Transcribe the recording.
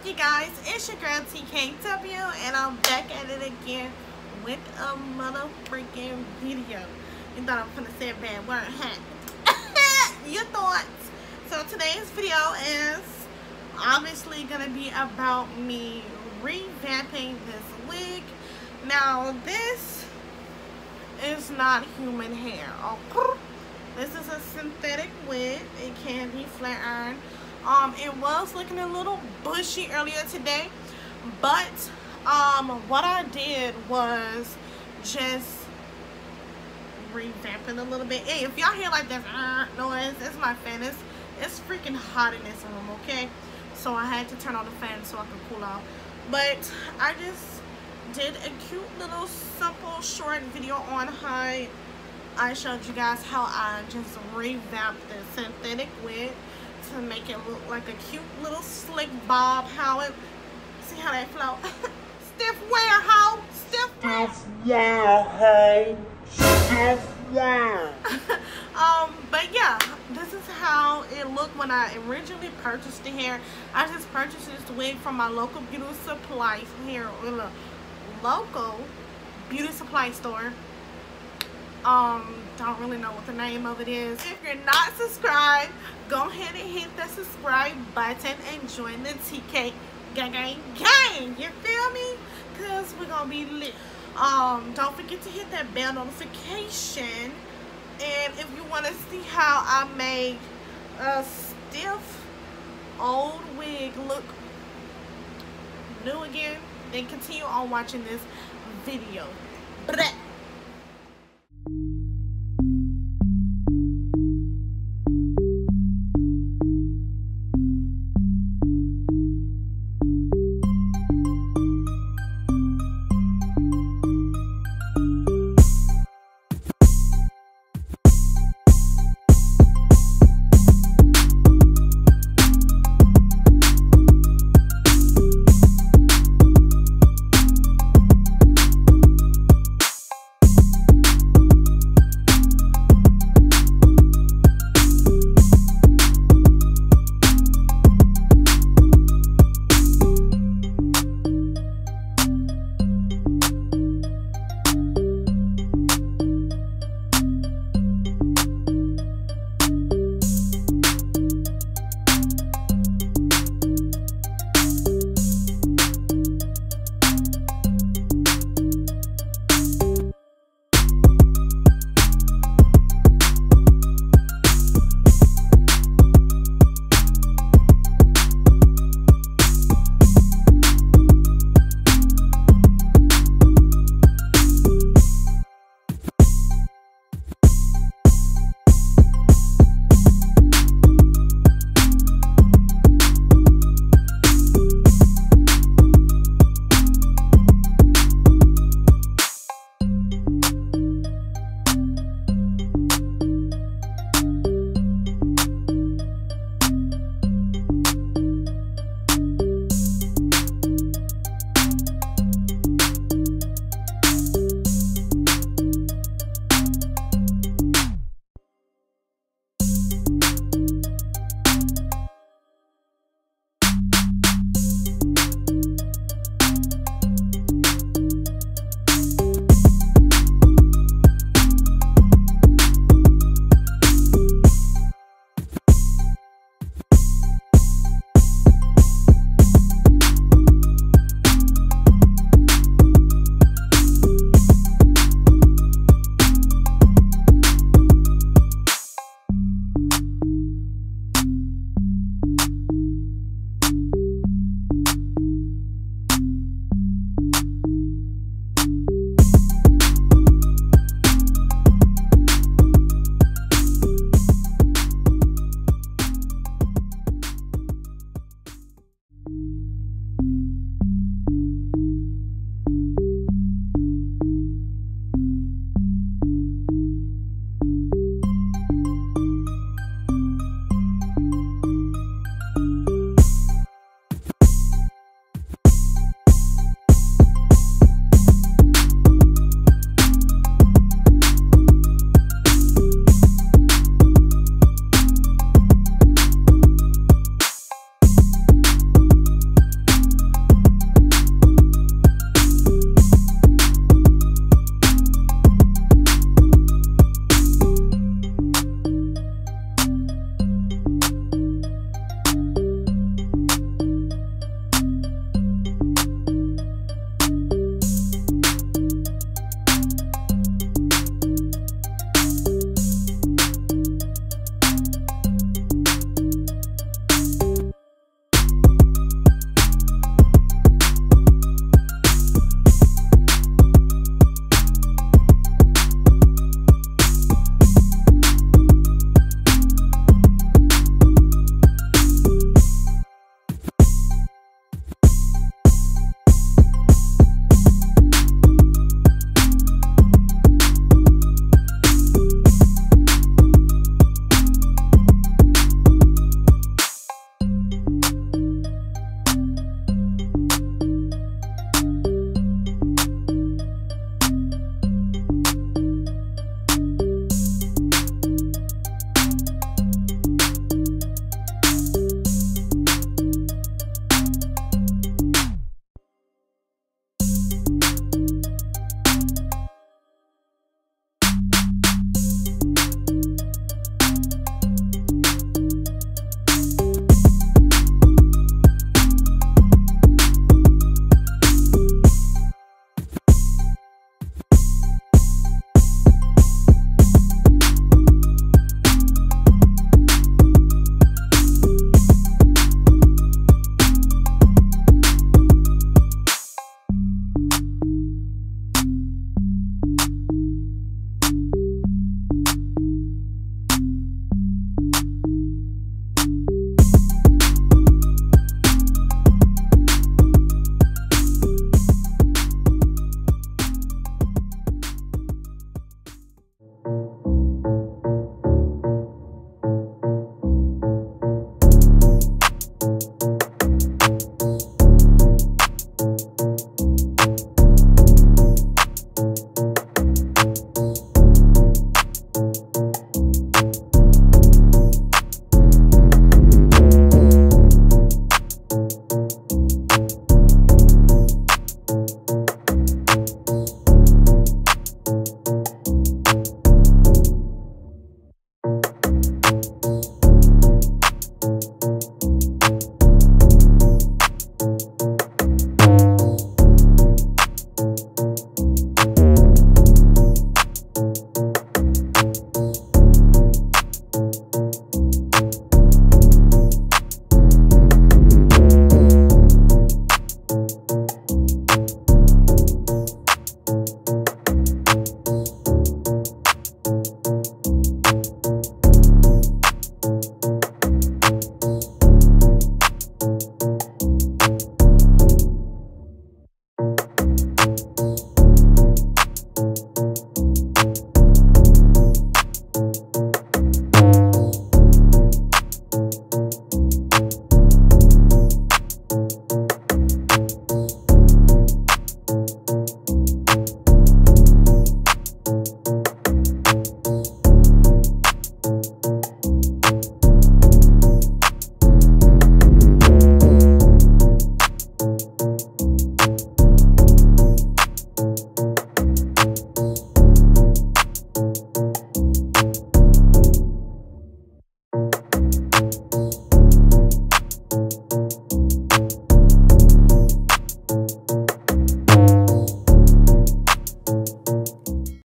up, you guys? It's your girl TKW, and I'm back at it again with a motherfucking video. You thought I was gonna say a bad word, huh? Your thoughts. So today's video is obviously gonna be about me revamping this wig. Now this is not human hair. Oh, this is a synthetic wig. It can be flat iron. It was looking a little bushy earlier today, but what I did was just revamp it a little bit. Hey, if y'all hear like this noise, it's my fan. It's freaking hot in this room, okay? So I had to turn on the fan so I could cool off. But I just did a cute little simple short video on how I showed you guys how I just revamped the synthetic wig to make it look like a cute little slick bob. How it, see how that flow? Stiff wear, how? Stiff wear. But yeah, this is how it looked when I originally purchased the hair. I just purchased this wig from my local beauty supply here, local beauty supply store. Don't really know what the name of it is. If you're not subscribed, go ahead and hit the subscribe button and join the TK gang. You feel me? Cause we're gonna be lit. Don't forget to hit that bell notification. And if you want to see how I made a stiff old wig look new again, then continue on watching this video. Bleh.